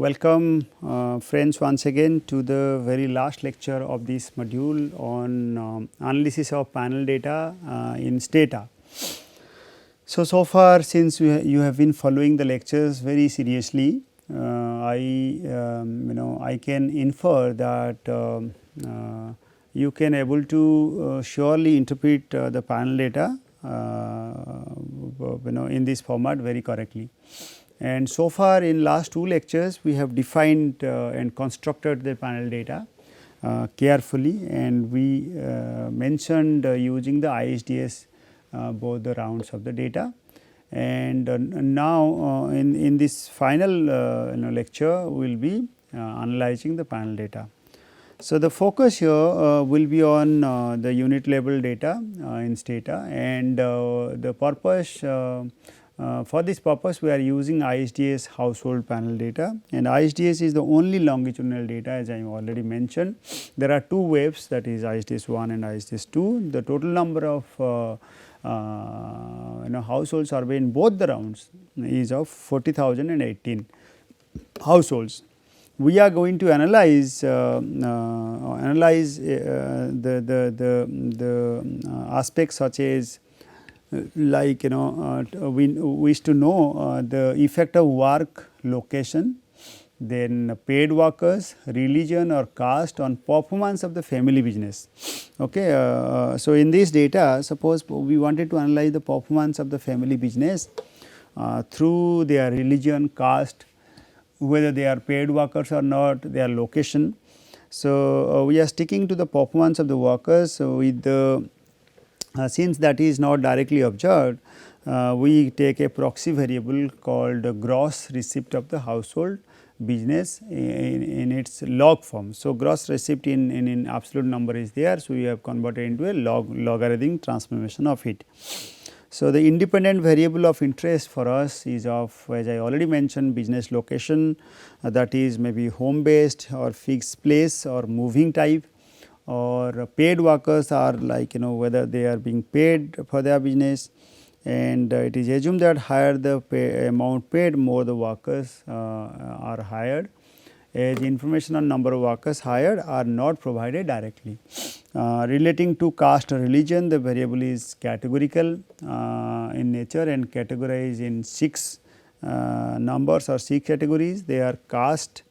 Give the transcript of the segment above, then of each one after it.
welcome friends once again to the very last lecture of this module on analysis of panel data in Stata. So far since you have been following the lectures very seriously, I can infer that you can able to surely interpret the panel data in this format very correctly. And so far in last two lectures we have defined and constructed the panel data carefully, and we mentioned using the ISDS both the rounds of the data. And now in this final lecture we will be analyzing the panel data. So, the focus here will be on the unit level data in Stata, and the purpose for this purpose we are using ISDS household panel data, and ISDS is the only longitudinal data, as I already mentioned. There are two waves, that is ISDS 1 and ISDS 2. The total number of household survey in both the rounds is of 40,018 households. We are going to analyze the aspects such as like we wish to know the effect of work location, then paid workers, religion or caste on performance of the family business. Okay. So, in this data, suppose we wanted to analyze the performance of the family business through their religion, caste, whether they are paid workers or not, their location. So, we are sticking to the performance of the workers with the since that is not directly observed, we take a proxy variable called gross receipt of the household business in its log form. So, gross receipt in absolute number is there. So, we have converted into a logarithmic transformation of it. So, the independent variable of interest for us is of, as I already mentioned, business location, that is maybe home based or fixed place or moving type, or paid workers are like whether they are being paid for their business, and it is assumed that higher the amount paid, more the workers are hired, as information on number of workers hired are not provided directly. Relating to caste or religion, the variable is categorical in nature and categorized in 6 numbers or 6 categories. They are caste,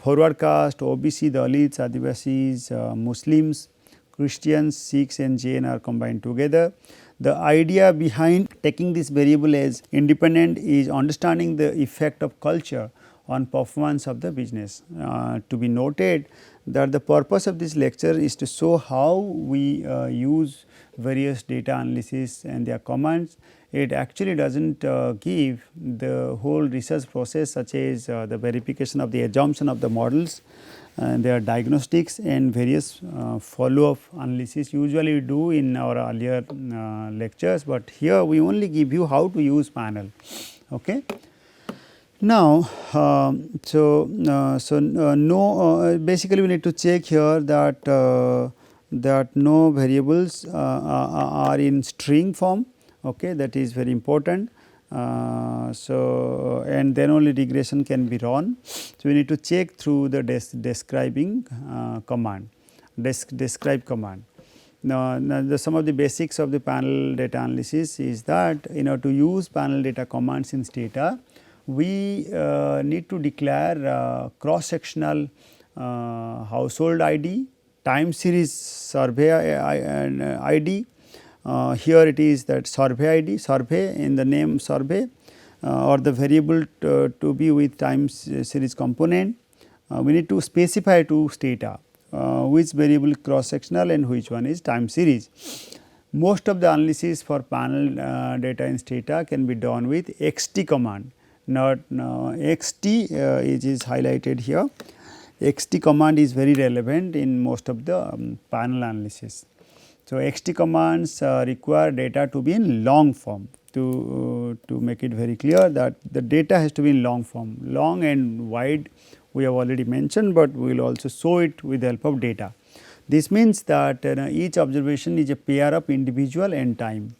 forward caste, OBC, Dalits, Adivasis, Muslims, Christians, Sikhs and Jain are combined together. The idea behind taking this variable as independent is understanding the effect of culture on performance of the business. To be noted that the purpose of this lecture is to show how we use various data analysis and their commands. It actually does not give the whole research process, such as the verification of the assumption of the models and their diagnostics and various follow up analysis usually we do in our earlier lectures, but here we only give you how to use panel. Okay. Now, basically we need to check here that no variables are in string form. Okay, that is very important. And then only regression can be run. So, we need to check through the describing command, describe command. Now, some of the basics of the panel data analysis is that to use panel data commands in Stata, we need to declare cross sectional household ID, time series survey ID. Here it is that survey ID, survey in the name survey, or the variable to be with time series component. We need to specify to Stata which variable cross sectional and which one is time series. Most of the analysis for panel data in Stata can be done with XT command, not XT it is highlighted here. XT command is very relevant in most of the panel analysis. So, XT commands require data to be in long form. To make it very clear that the data has to be in long form. Long and wide we have already mentioned, but we will also show it with the help of data. This means that each observation is a pair of individual and time.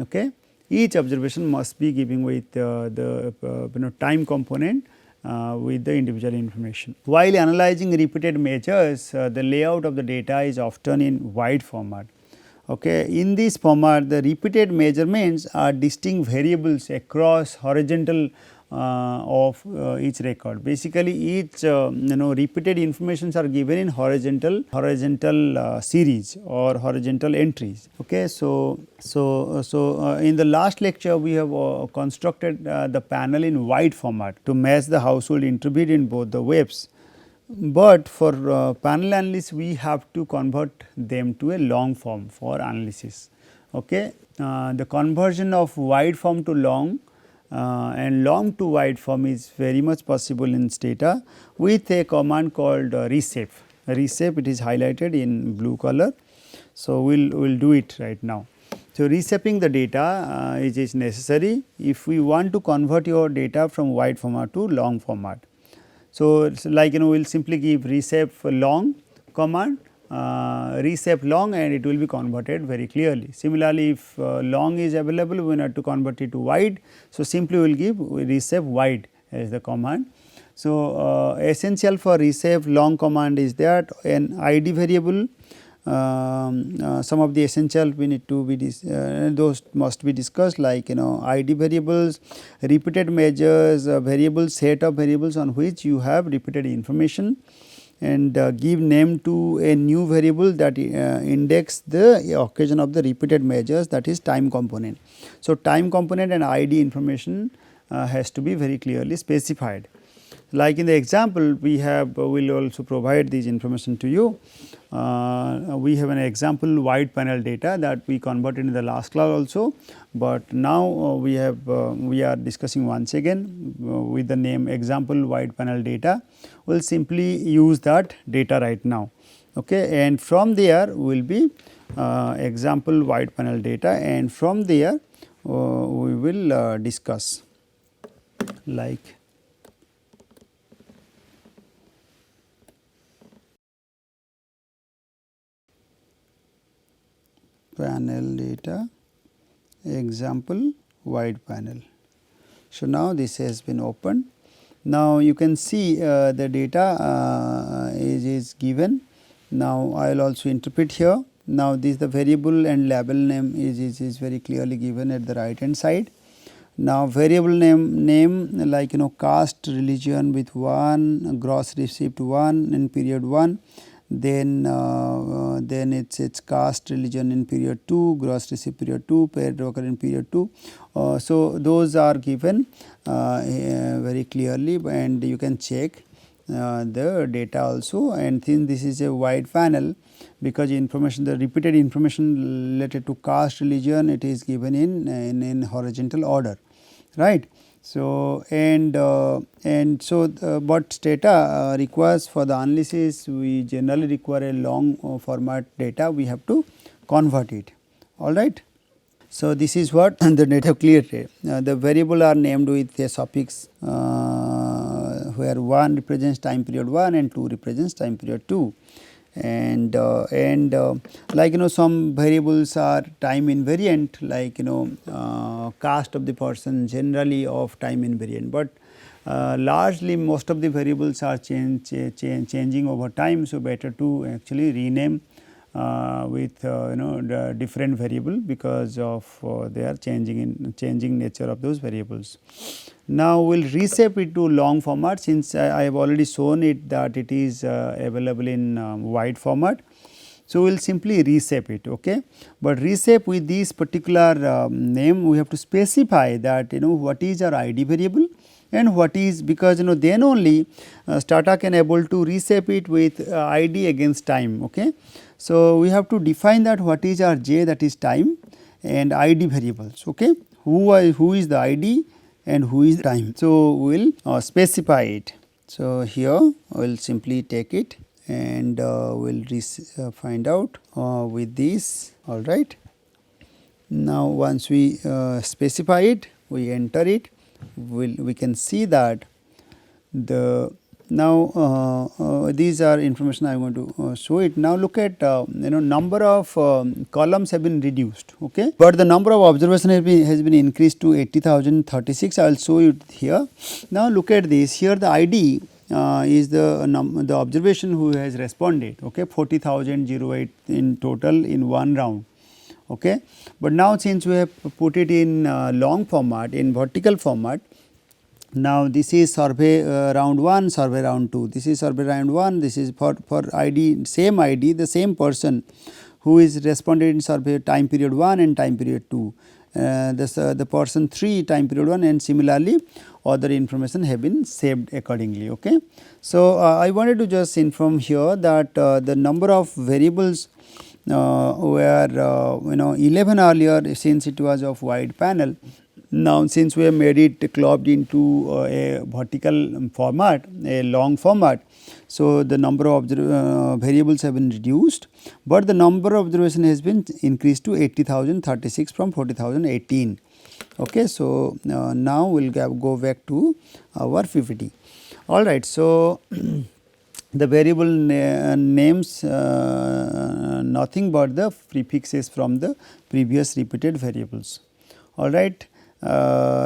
Okay. Each observation must be giving with the time component with the individual information. While analyzing repeated measures, the layout of the data is often in wide format. Okay. In this format, the repeated measurements are distinct variables across horizontal of each record. Basically, each repeated informations are given in horizontal series or horizontal entries. Okay. So in the last lecture, we have constructed the panel in wide format to match the household interpret in both the webs. But for panel analysis, we have to convert them to a long form for analysis. Okay. The conversion of wide form to long and long to wide form is very much possible in Stata with a command called reshape. Reshape, it is highlighted in blue color. So, we will do it right now. So, reshaping the data is necessary if we want to convert your data from wide format to long format. So, like we will simply give reshape long command, reshape long, and it will be converted very clearly. Similarly, if long is available, we have to convert it to wide. So, simply we will give reshape wide as the command. So, essential for reshape long command is that an ID variable, some of the essential we need to be those must be discussed, like ID variables, repeated measures, variable set of variables on which you have repeated information, and give name to a new variable that index the occasion of the repeated measures, that is time component. So, time component and ID information has to be very clearly specified. Like in the example, we have will also provide this information to you. We have an example wide panel data that we converted in the last class also, but now we are discussing once again with the name example wide panel data. We will simply use that data right now. Okay. And from there will be example wide panel data, and from there we will discuss like panel data example wide panel. So, now this has been opened. Now, you can see the data is given. Now, I will also interpret here. Now, this the variable and label name is very clearly given at the right hand side. Now, variable name like caste religion with 1, gross receipt 1 in period 1, then it's caste religion in period 2, gross receipt period 2, paid worker in period 2. So, those are given very clearly, and you can check the data also, and since this is a wide panel, because information, the repeated information related to caste religion, it is given in horizontal order, right. So, and so what Stata requires for the analysis, we generally require a long format data, we have to convert it, all right. So, this is what the data clearly. The variable are named with a suffix where 1 represents time period 1 and 2 represents time period 2. And like some variables are time invariant, like caste of the person generally of time invariant, but largely most of the variables are changing over time. So, better to actually rename with the different variable because of they are changing nature of those variables. Now, we will reshape it to long format, since I have already shown it that it is available in wide format. So, we will simply reshape it, okay. But reshape with this particular name, we have to specify that what is our ID variable and what is, because then only Stata can able to reshape it with ID against time, okay. So, we have to define that what is our j, that is time, and ID variables, okay. Who is the ID and who is time. So, we will specify it. So, here we will simply take it and we will find out with this, all right. Now, once we specify it, we enter it, we can see that the Now, these are information I want to show it. Now, look at number of columns have been reduced, okay, but the number of observation has been increased to 80,036. I will show it here. Now, look at this here, the ID is the observation who has responded, okay, 40,008 in total in one round. Okay. But now, since we have put it in long format, in vertical format, now this is survey round 1, survey round 2, this is survey round 1, this is for ID, same ID, the same person who is responded in survey time period 1 and time period 2, the person 3 time period 1, and similarly other information have been saved accordingly. Okay. So, I wanted to just inform here that the number of variables were 11 earlier, since it was of wide panel. Now, since we have made it clubbed into a vertical format, a long format, so the number of variables have been reduced, but the number of observation has been increased to 80,036 from 40,018. Okay. So, now we will go back to our PPT. All right. So, the variable names nothing but the prefixes from the previous repeated variables. All right.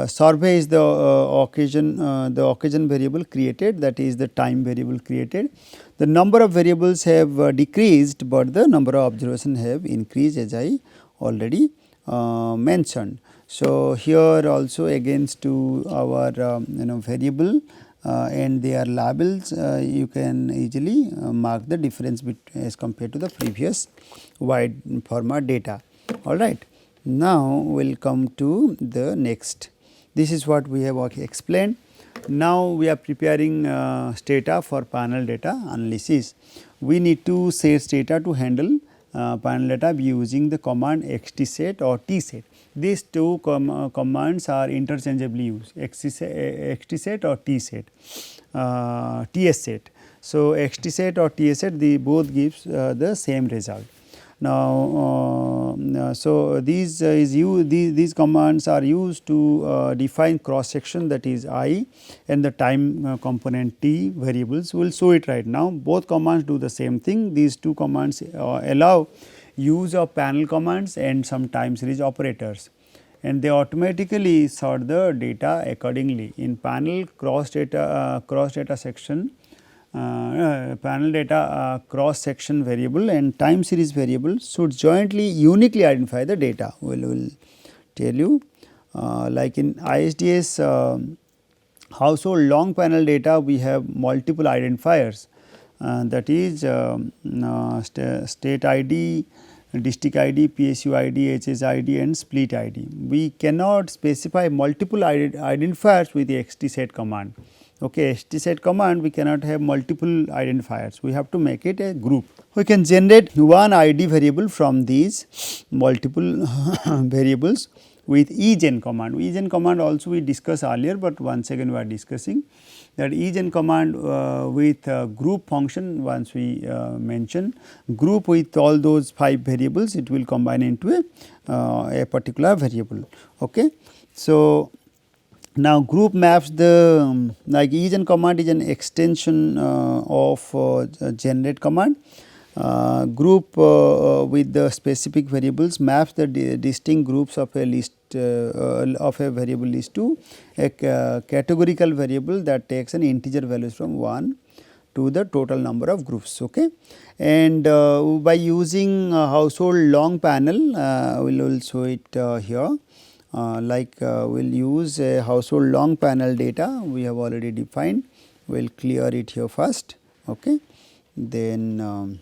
Survey is the occasion variable created, that is the time variable created. The number of variables have decreased, but the number of observations have increased, as I already mentioned. So, here also against to our variable and their labels, you can easily mark the difference as compared to the previous wide format data. All right. Now, we will come to the next. This is what we have explained. Now, we are preparing Stata for panel data analysis. We need to set Stata to handle panel data using the command xtset or tset. These two commands are interchangeably used, xtset or tset, tsset. So, xtset or tset, they both gives the same result. Now, so these these commands are used to define cross section, that is I, and the time component t variables. We will show it right now. Both commands do the same thing. These two commands allow use of panel commands and some time series operators, and they automatically sort the data accordingly. In panel cross data section, panel data cross section variable and time series variable should jointly uniquely identify the data. We will tell you like in ISDS household long panel data, we have multiple identifiers, that is state ID, district ID, PSU ID, HS ID and split ID. We cannot specify multiple identifiers with the xtset command. Okay, xtset command, we cannot have multiple identifiers, we have to make it a group. We can generate one ID variable from these multiple variables withegen command.Egen command also we discussed earlier, but once again we are discussing thategen command with group function. Once we mention group with all those 5 variables, it will combine into a particular variable. Okay. So, now group maps the likeegen command is an extension of generate command. Group with the specific variables maps the distinct groups of a list of a variable list to a categorical variable that takes an integer values from 1 to the total number of groups. Okay. And by using household long panel, we will show it here. Like we will use a household long panel data, we have already defined. We will clear it here first. Okay. Then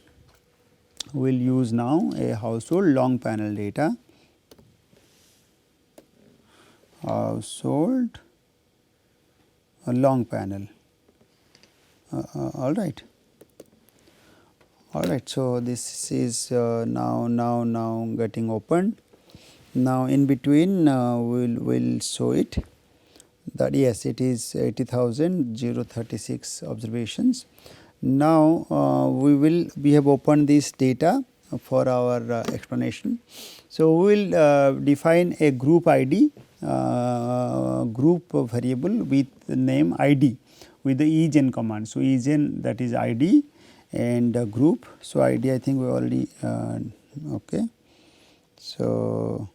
we will use now a household long panel data, household long panel. All right. All right. So, this is now getting opened. Now, in between we will show it that yes, it is 80,036 observations. Now, we have opened this data for our explanation. So, we will define a group ID, group variable with the name ID. with the eGen command. So, eGen, that is ID and group. So, ID I think we already okay. So,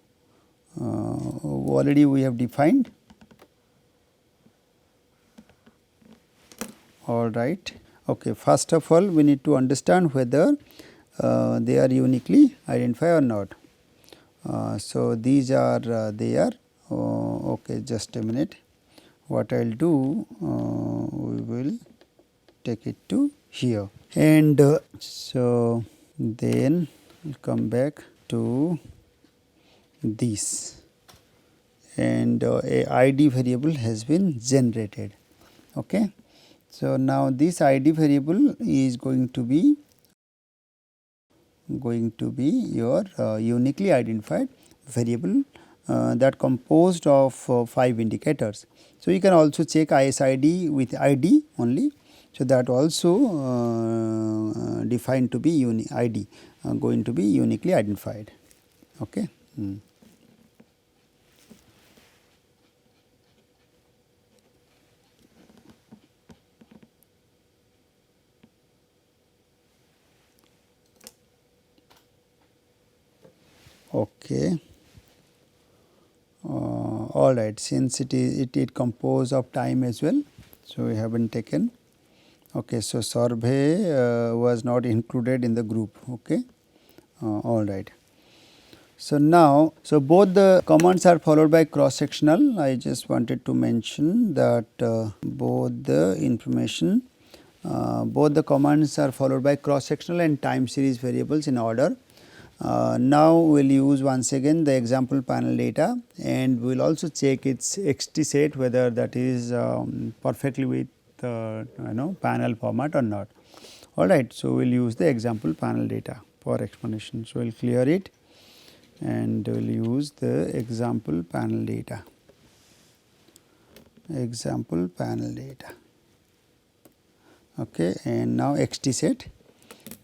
already we have defined, all right. Okay. First of all, we need to understand whether they are uniquely identified or not. So, these are there. Okay, just a minute. What I will do, we will take it to here, and so then we will come back to this, and a ID variable has been generated. Okay. So, now this ID variable is going to be your uniquely identified variable that composed of 5 indicators. So, you can also check ISID with ID only. So, that also defined to be ID going to be uniquely identified. Okay. Okay. All right, since it composed of time as well, so we haven't taken. Okay, so survey was not included in the group. Okay, all right. So now, so both the commands are followed by cross sectional. I just wanted to mention that both the information, both the commands are followed by cross sectional and time series variables in order. Now, we will use once again the example panel data, and we will also check its XT set whether that is perfectly with panel format or not. All right. So, we will use the example panel data for explanation. So, we will clear it and we will use the example panel data. Okay, and now XT set,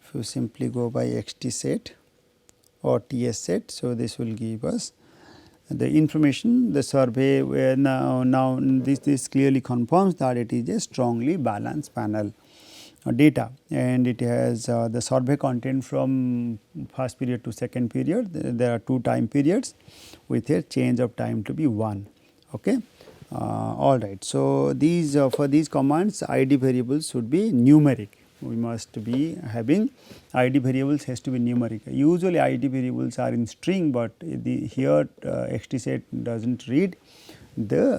if you simply go by XT set or TS set. So, this will give us the information, the survey where now this clearly confirms that it is a strongly balanced panel data, and it has the survey content from first period to second period. There are 2 time periods with a change of time to be 1. Okay. All right. So, these for these commands ID variables should be numeric. We must be having ID variables has to be numeric. Usually ID variables are in string, but here XT set does not read the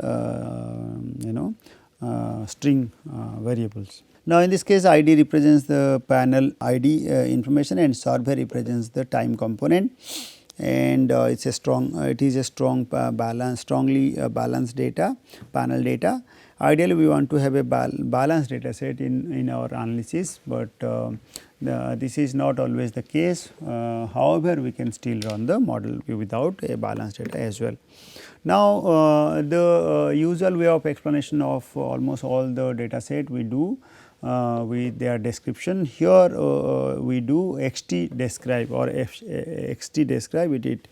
string variables. Now, in this case ID represents the panel ID information and survey represents the time component, and it is a strong strongly balanced data, panel data. Ideally, we want to have a balanced data set in our analysis, but this is not always the case. However, we can still run the model without a balanced data as well. Now, the usual way of explanation of almost all the data set we do with their description. Here we do XT describe or XT describe it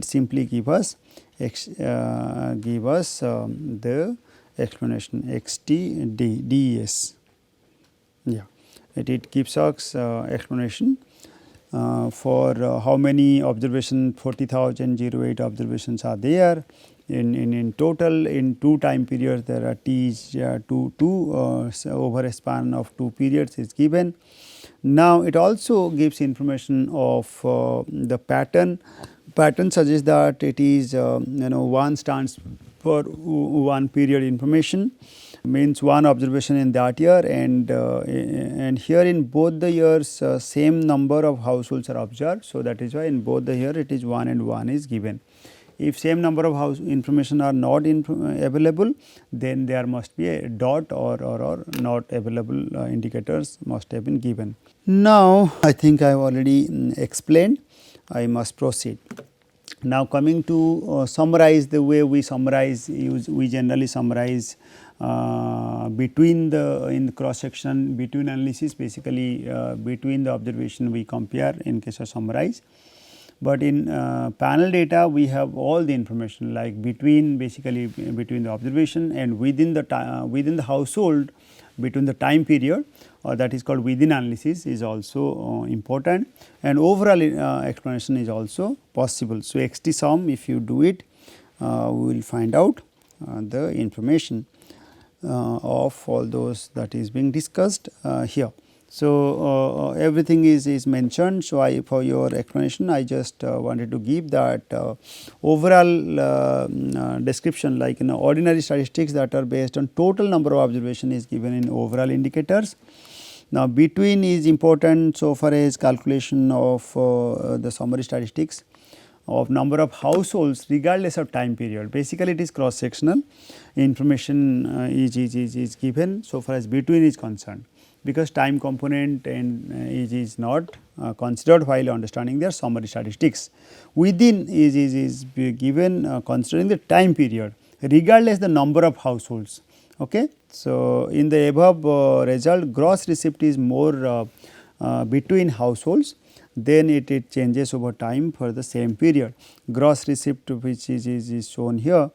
simply give us the explanation XT DES. Yeah, it gives us explanation for how many observation 40,008 observations are there. In total, in 2 time periods there are two over a span of 2 periods is given. Now, it also gives information of the pattern. Pattern suggests that it is 1 stands for 1 period information, means 1 observation in that year, and here in both the years same number of households are observed. So, that is why in both the year it is 1 and 1 is given. If same number of house information are not available, then there must be a dot or not available indicators must have been given. Now, I think I have already explained, I must proceed. Now, coming to summarize, the way we summarize, we generally summarize between in the cross section between analysis, basically between the observation we compare in case of summarize. But in panel data we have all the information, like between basically between the observation and within the household between the time period, that is called within analysis, is also important, and overall explanation is also possible. So, XT sum, if you do it, we will find out the information of all those that is being discussed here. So, everything is mentioned. So, I for your explanation I just wanted to give that overall description, like in ordinary statistics that are based on total number of observation is given in overall indicators. Now, between is important so far as calculation of the summary statistics of number of households regardless of time period. Basically, it is cross sectional information is given so far as between is concerned, because time component and is not considered while understanding their summary statistics. Within is given considering the time period regardless the number of households. Okay. So, in the above result, gross receipt is more between households, then it changes over time for the same period. Gross receipt which is shown here.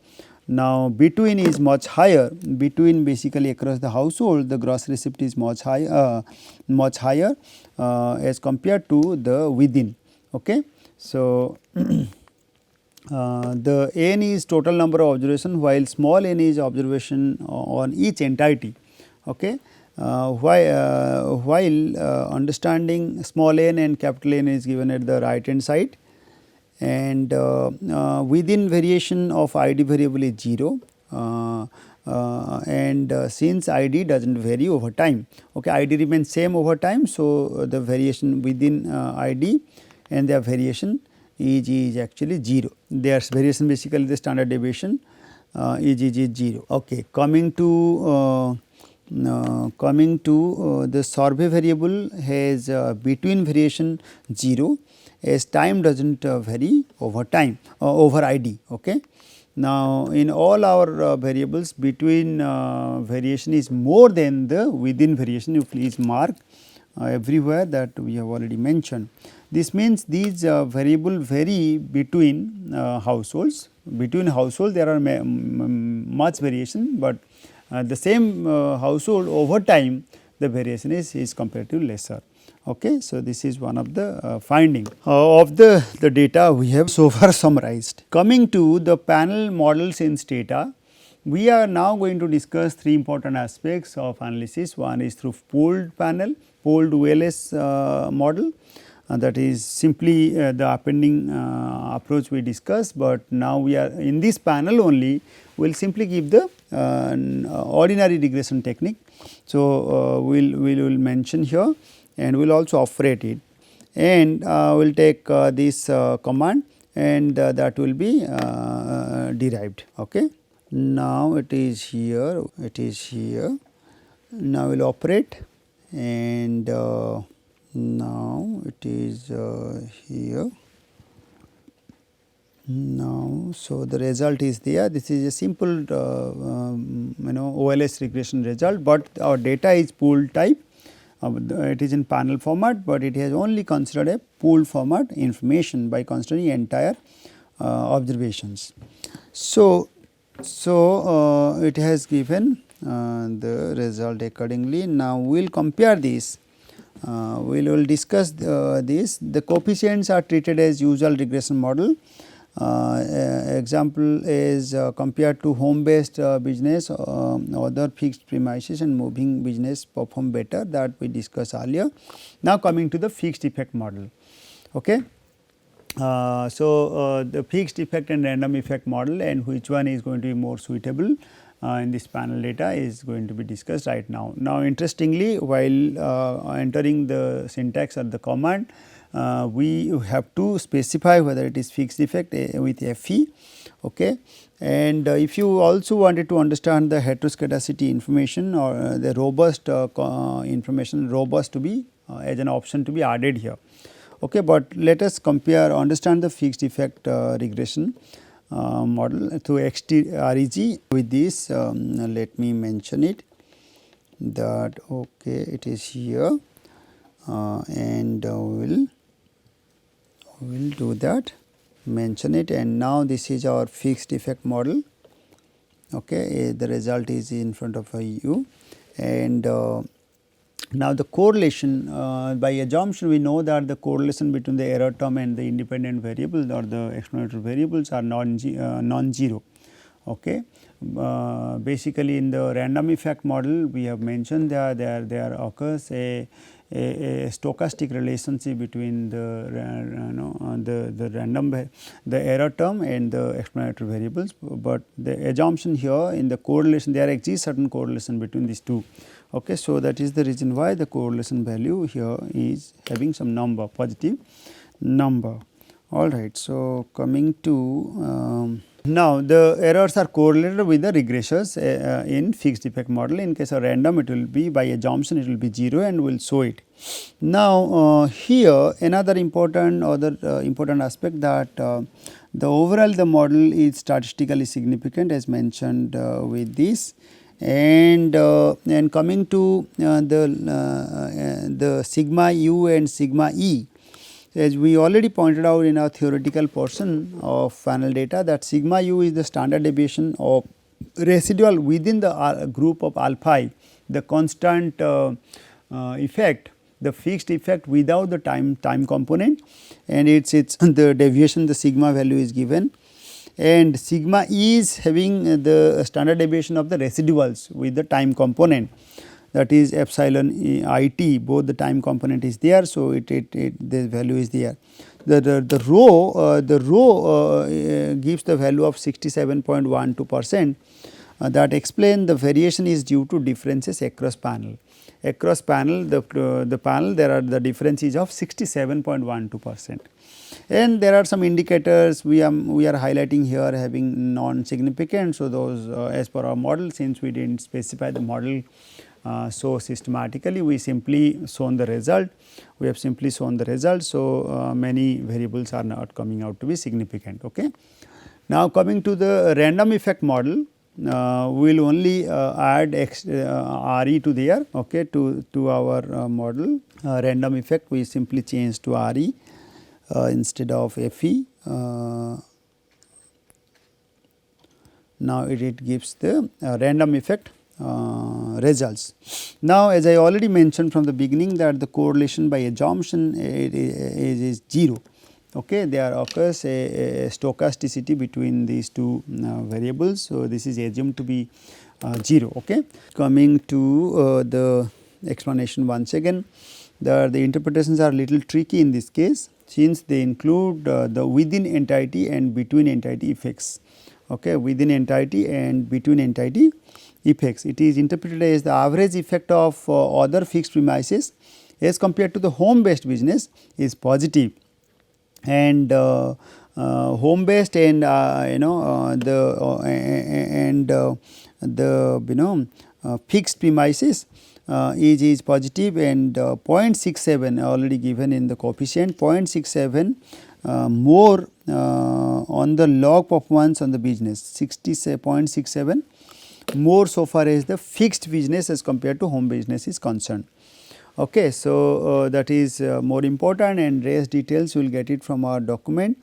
Now, between is much higher, between basically across the household the gross receipt is much higher as compared to the within. Okay. So, the n is total number of observation, while small n is observation on each entity. Okay. While understanding small n and capital N is given at the right hand side, and within variation of ID variable is 0, and since ID does not vary over time. Okay, ID remains same over time. So, the variation within ID and their variation is actually 0. Their variation basically the standard deviation is 0. Okay, coming to the survey variable has between variation 0 as time does not vary over time over ID. Okay. Now, in all our variables between variation is more than the within variation. You please mark everywhere that we have already mentioned. This means these variable vary between households. Between household there are much variation, but the same household over time the variation is comparatively lesser. Okay. So, this is one of the finding of the data we have so far summarized. Coming to the panel models in Stata, we are now going to discuss three important aspects of analysis. One is through pooled panel, pooled OLS model, that is simply the appending approach we discussed, but now we are in this panel only we will simply give the ordinary regression technique. So, we will mention here and we will also operate it, and we will take this command, and that will be derived. Okay. Now, it is here, now we will operate, and now it is here. Now, so the result is there. This is a simple OLS regression result, but our data is pooled type. It is in panel format, but it has only considered a pooled format information by considering entire observations. So, it has given the result accordingly. Now, we will compare this. We will discuss this. The coefficients are treated as usual regression model. Example is compared to home based business, other fixed premises and moving business perform better, that we discussed earlier. Now, coming to the fixed effect model. Okay. The fixed effect and random effect model, and which one is going to be more suitable in this panel data is going to be discussed right now. Now, interestingly, while entering the syntax or the command, we have to specify whether it is fixed effect with FE. Okay. And if you also wanted to understand the heteroscedasticity information or the robust information, robust to be as an option to be added here. Okay. But let us understand the fixed effect regression model through XTREG. With this, let me mention it, that okay, it is here, and we will do that, mention it, and now this is our fixed effect model. Okay, the result is in front of you, and now the correlation, by assumption we know that the correlation between the error term and the independent variable or the explanatory variables are non-zero. Okay. Basically in the random effect model we have mentioned that there occurs a stochastic relationship between the the error term and the explanatory variables, but the assumption here in the correlation there exists certain correlation between these two. Okay. So, that is the reason why the correlation value here is having some number, positive number. All right. So, coming to now the errors are correlated with the regressors in fixed effect model. In case of random it will be by assumption it will be 0 and we will show it. Now, here another important aspect that the overall the model is statistically significant as mentioned with this, and coming to the sigma u and sigma e. As we already pointed out in our theoretical portion of final data that sigma u is the standard deviation of residual within the group of alpha I, the constant effect, the fixed effect without the time component, and it's the deviation, the sigma value is given, and sigma e is having the standard deviation of the residuals with the time component, that is epsilon I t, both the time component is there. So, the value is there. The rho gives the value of 67.12%. That explain the variation is due to differences across panel. Across panel, the panel there are the differences of 67.12%. And there are some indicators we are highlighting here having non-significant. So, those as per our model, since we did not specify the model so systematically, we simply shown the result. We have simply shown the result. So, many variables are not coming out to be significant. Okay. Now, coming to the random effect model, we will only add RE to there, okay, to our model. Random effect we simply change to RE instead of FE. Now, it gives the random effect results. Now, as I already mentioned from the beginning that the correlation by assumption is 0. Okay. There occurs a stochasticity between these two variables. So, this is assumed to be 0. Okay. Coming to the explanation once again, the interpretations are little tricky in this case, since they include the within entity and between entity effects. Okay. Within entity and between entity effects. It is interpreted as the average effect of other fixed premises as compared to the home based business is positive, and home based and the fixed premises is positive, and 0.67 already given in the coefficient, 0.67 more on the log performance on the business, 0.67 more so far as the fixed business as compared to home business is concerned. Okay. So, that is more important, and rest details we will get it from our document.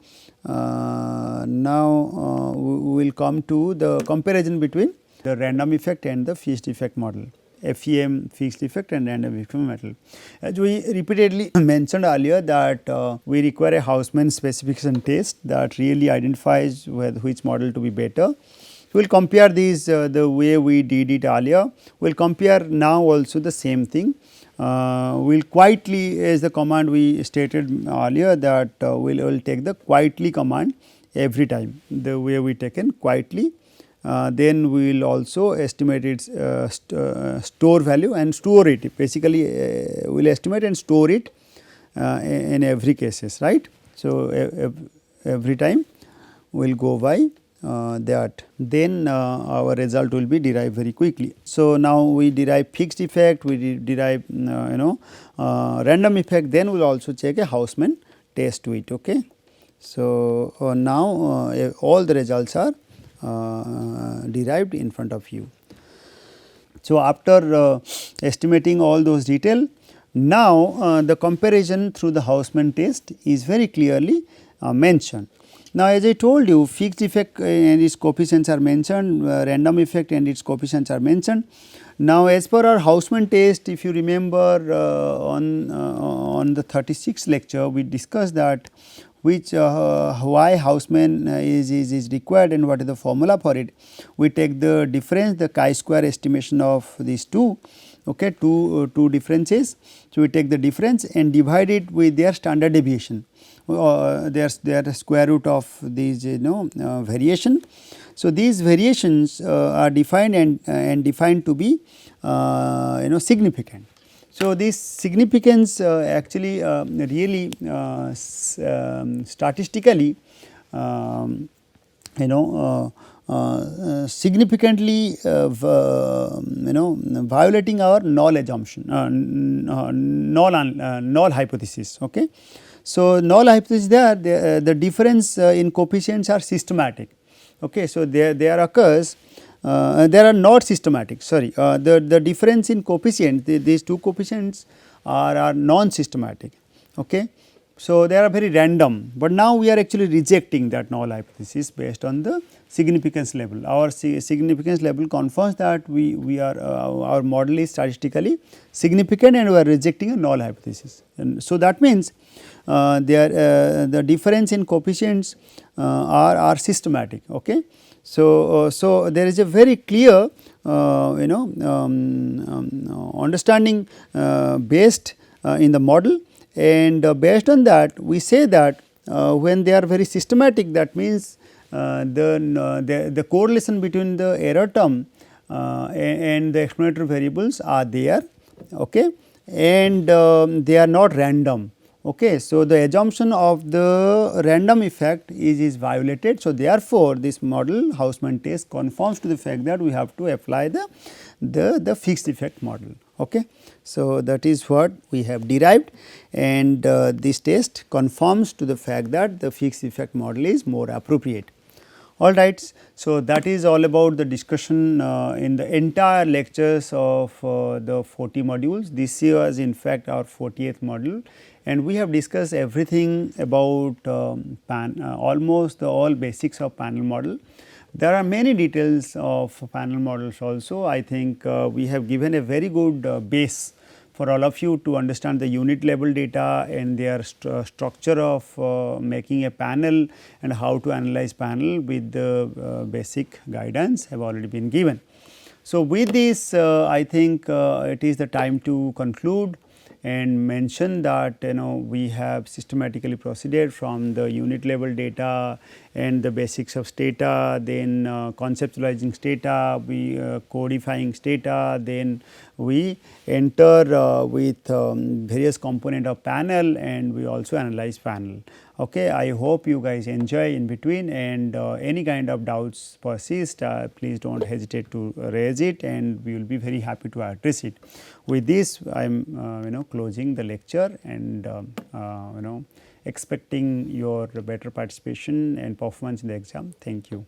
Now, we will come to the comparison between the random effect and the fixed effect model, FEM fixed effect and random effect model. As we repeatedly mentioned earlier that we require a Houseman specification test that really identifies which model to be better. We will compare these the way we did it earlier. We will compare now also the same thing. We will quietly, as the command we stated earlier, that we will take the quietly command every time, the way we taken quietly. Then we will also estimate its store value and store it. Basically, we will estimate and store it in every cases, right. So, every time we will go by that, then our result will be derived very quickly. So, now we derive fixed effect, we derive random effect, then we will also check a Houseman test to it. Okay. So, now all the results are derived in front of you. So, after estimating all those detail, now the comparison through the Houseman test is very clearly mentioned. Now, as I told you, fixed effect and its coefficients are mentioned, random effect and its coefficients are mentioned. Now, as per our Houseman test, if you remember on the 36th lecture, we discussed that which why Houseman is required and what is the formula for it. We take the difference, the chi-square estimation of these two, okay, two differences. So, we take the difference and divide it with their standard deviation. Their square root of these variation. So, these variations are defined and defined to be significant. So, this significance actually really statistically significantly violating our null assumption, null hypothesis. Okay. So, null hypothesis there, the difference in coefficients are systematic. Okay. So, there occurs there are not systematic, sorry, the difference in coefficient, these two coefficients are non-systematic. Okay. So, they are very random, but now we are actually rejecting that null hypothesis based on the significance level. Our significance level confirms that we are our model is statistically significant and we are rejecting a null hypothesis. And so, that means the difference in coefficients are systematic. Okay. So, there is a very clear understanding based in the model, and based on that we say that when they are very systematic, that means the correlation between the error term and the explanatory variables are there, okay, and they are not random. Okay. So, the assumption of the random effect is violated. So, therefore, this model Houseman test conforms to the fact that we have to apply the fixed effect model. Okay. So, that is what we have derived, and this test conforms to the fact that the fixed effect model is more appropriate. All right. So, that is all about the discussion in the entire lectures of the 40 modules. This was in fact our 40th module, and we have discussed everything about almost all basics of panel model. There are many details of panel models also. I think we have given a very good base for all of you to understand the unit level data and their structure of making a panel and how to analyze panel with the basic guidance have already been given. So, with this I think it is the time to conclude and mention that we have systematically proceeded from the unit level data and the basics of Stata, then conceptualizing Stata, we codifying Stata, then we enter with various component of panel, and we also analyze panel. Okay. I hope you guys enjoy in between, and any kind of doubts persist, please do not hesitate to raise it, and we will be very happy to address it. With this, I am closing the lecture, and expecting your better participation and performance in the exam. Thank you.